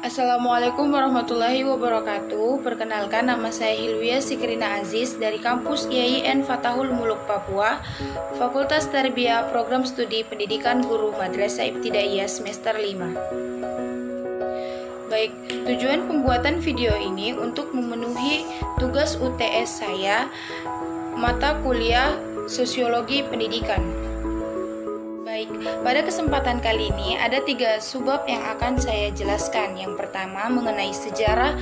Assalamualaikum warahmatullahi wabarakatuh. Perkenalkan, nama saya Hilwia Sikrina Aziz dari kampus IAIN Fatahul Muluk Papua, Fakultas Tarbiyah Program Studi Pendidikan Guru Madrasah Ibtidaiyah semester 5. Baik, tujuan pembuatan video ini untuk memenuhi tugas UTS saya, mata kuliah Sosiologi Pendidikan. Baik, pada kesempatan kali ini ada 3 subbab yang akan saya jelaskan. Yang pertama mengenai sejarah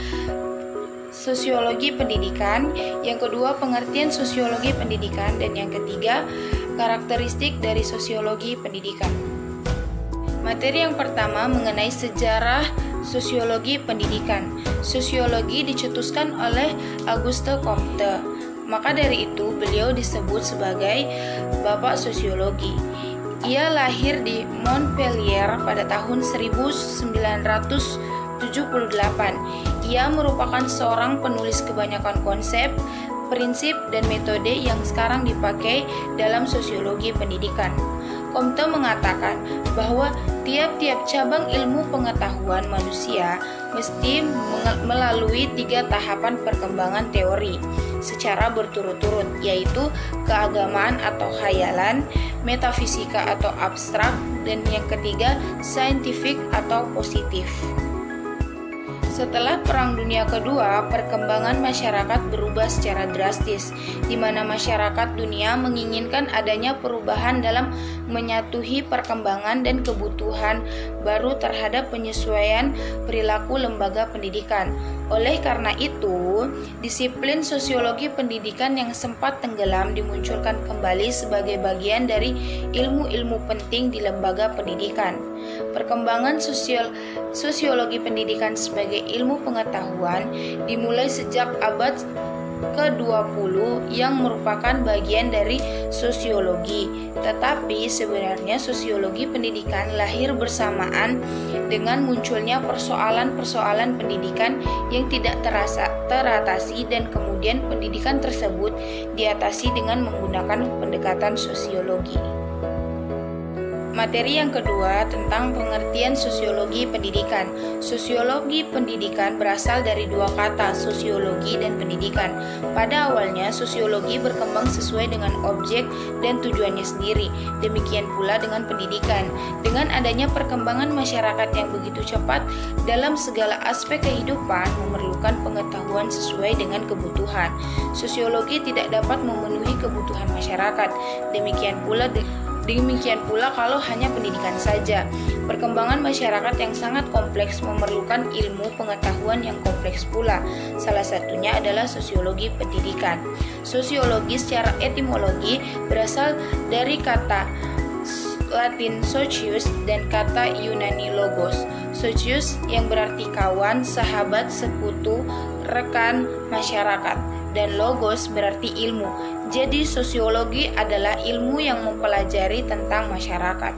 sosiologi pendidikan, yang kedua pengertian sosiologi pendidikan, dan yang ketiga karakteristik dari sosiologi pendidikan. Materi yang pertama mengenai sejarah sosiologi pendidikan. Sosiologi dicetuskan oleh Auguste Comte. Maka dari itu beliau disebut sebagai Bapak Sosiologi. Ia lahir di Montpellier pada tahun 1978. Ia merupakan seorang penulis kebanyakan konsep, prinsip, dan metode yang sekarang dipakai dalam sosiologi pendidikan. Comte mengatakan bahwa tiap-tiap cabang ilmu pengetahuan manusia mesti melalui 3 tahapan perkembangan teori secara berturut-turut, yaitu keagamaan atau khayalan, metafisika atau abstrak, dan yang ketiga saintifik atau positif. Setelah Perang Dunia Kedua, perkembangan masyarakat berubah secara drastis, di mana masyarakat dunia menginginkan adanya perubahan dalam menyatuhi perkembangan dan kebutuhan baru terhadap penyesuaian perilaku lembaga pendidikan. Oleh karena itu, disiplin sosiologi pendidikan yang sempat tenggelam dimunculkan kembali sebagai bagian dari ilmu-ilmu penting di lembaga pendidikan. Perkembangan sosiologi pendidikan sebagai ilmu pengetahuan dimulai sejak abad ke-20 yang merupakan bagian dari sosiologi. Tetapi sebenarnya sosiologi pendidikan lahir bersamaan dengan munculnya persoalan-persoalan pendidikan yang tidak teratasi, dan kemudian pendidikan tersebut diatasi dengan menggunakan pendekatan sosiologi. Materi yang kedua tentang pengertian sosiologi pendidikan. Sosiologi pendidikan berasal dari 2 kata, sosiologi dan pendidikan. Pada awalnya, sosiologi berkembang sesuai dengan objek dan tujuannya sendiri. Demikian pula dengan pendidikan. Dengan adanya perkembangan masyarakat yang begitu cepat dalam segala aspek kehidupan, memerlukan pengetahuan sesuai dengan kebutuhan. Sosiologi tidak dapat memenuhi kebutuhan masyarakat. Demikian pula kalau hanya pendidikan saja. Perkembangan masyarakat yang sangat kompleks memerlukan ilmu pengetahuan yang kompleks pula. Salah satunya adalah sosiologi pendidikan. Sosiologi secara etimologi berasal dari kata Latin socius dan kata Yunani logos. Socius yang berarti kawan, sahabat, sekutu, rekan, masyarakat, dan logos berarti ilmu. Jadi sosiologi adalah ilmu yang mempelajari tentang masyarakat.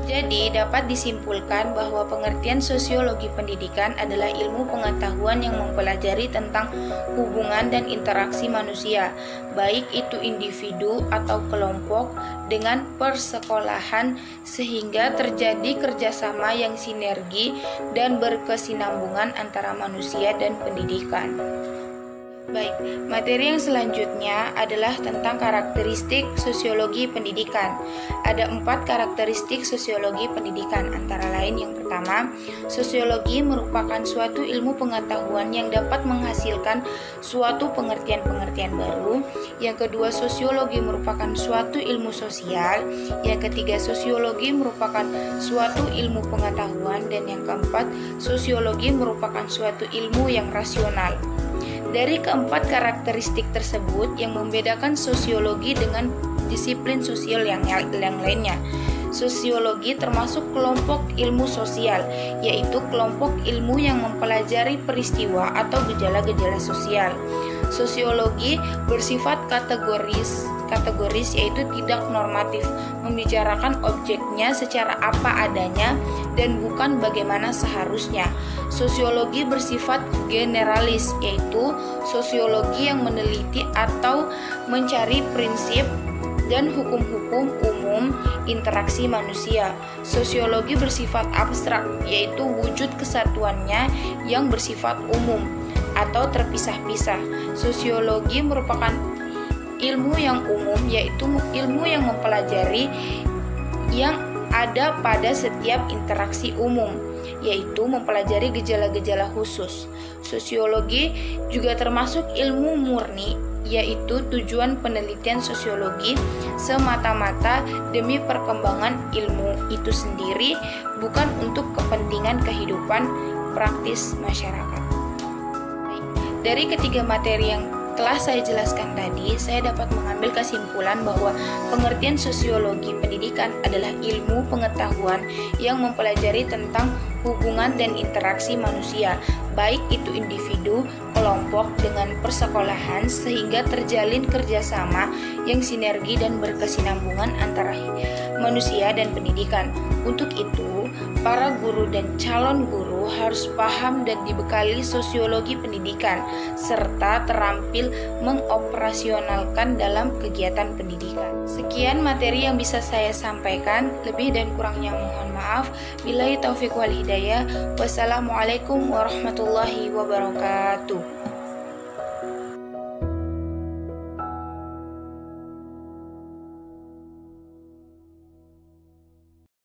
Jadi dapat disimpulkan bahwa pengertian sosiologi pendidikan adalah ilmu pengetahuan yang mempelajari tentang hubungan dan interaksi manusia, baik itu individu atau kelompok, dengan persekolahan sehingga terjadi kerjasama yang sinergi dan berkesinambungan antara manusia dan pendidikan. Baik, materi yang selanjutnya adalah tentang karakteristik sosiologi pendidikan. Ada 4 karakteristik sosiologi pendidikan, antara lain yang pertama, sosiologi merupakan suatu ilmu pengetahuan yang dapat menghasilkan suatu pengertian-pengertian baru. Yang kedua, sosiologi merupakan suatu ilmu sosial. Yang ketiga, sosiologi merupakan suatu ilmu pengetahuan. Dan yang keempat, sosiologi merupakan suatu ilmu yang rasional. Dari keempat karakteristik tersebut yang membedakan sosiologi dengan disiplin sosial yang lainnya. Sosiologi termasuk kelompok ilmu sosial, yaitu kelompok ilmu yang mempelajari peristiwa atau gejala-gejala sosial. Sosiologi bersifat kategoris, yaitu tidak normatif, membicarakan objeknya secara apa adanya dan bukan bagaimana seharusnya. Sosiologi bersifat generalis, yaitu sosiologi yang meneliti atau mencari prinsip dan hukum-hukum umum umum interaksi manusia. Sosiologi bersifat abstrak, yaitu wujud kesatuannya yang bersifat umum atau terpisah-pisah. Sosiologi merupakan ilmu yang umum, yaitu ilmu yang mempelajari yang ada pada setiap interaksi umum, yaitu mempelajari gejala-gejala khusus. Sosiologi juga termasuk ilmu murni, yaitu tujuan penelitian sosiologi semata-mata demi perkembangan ilmu itu sendiri, bukan untuk kepentingan kehidupan praktis masyarakat. Dari ketiga materi yang telah saya jelaskan tadi, saya dapat mengambil kesimpulan bahwa pengertian sosiologi pendidikan adalah ilmu pengetahuan yang mempelajari tentang hubungan dan interaksi manusia, baik itu individu, kelompok, dengan persekolahan, sehingga terjalin kerjasama yang sinergi dan berkesinambungan antara manusia dan pendidikan. Untuk itu, para guru dan calon guru harus paham dan dibekali sosiologi pendidikan, serta terampil mengoperasionalkan dalam kegiatan pendidikan. Sekian materi yang bisa saya sampaikan, lebih dan kurangnya mohon maaf. Billahi taufiq wal hidayah. Wassalamualaikum warahmatullahi wabarakatuh.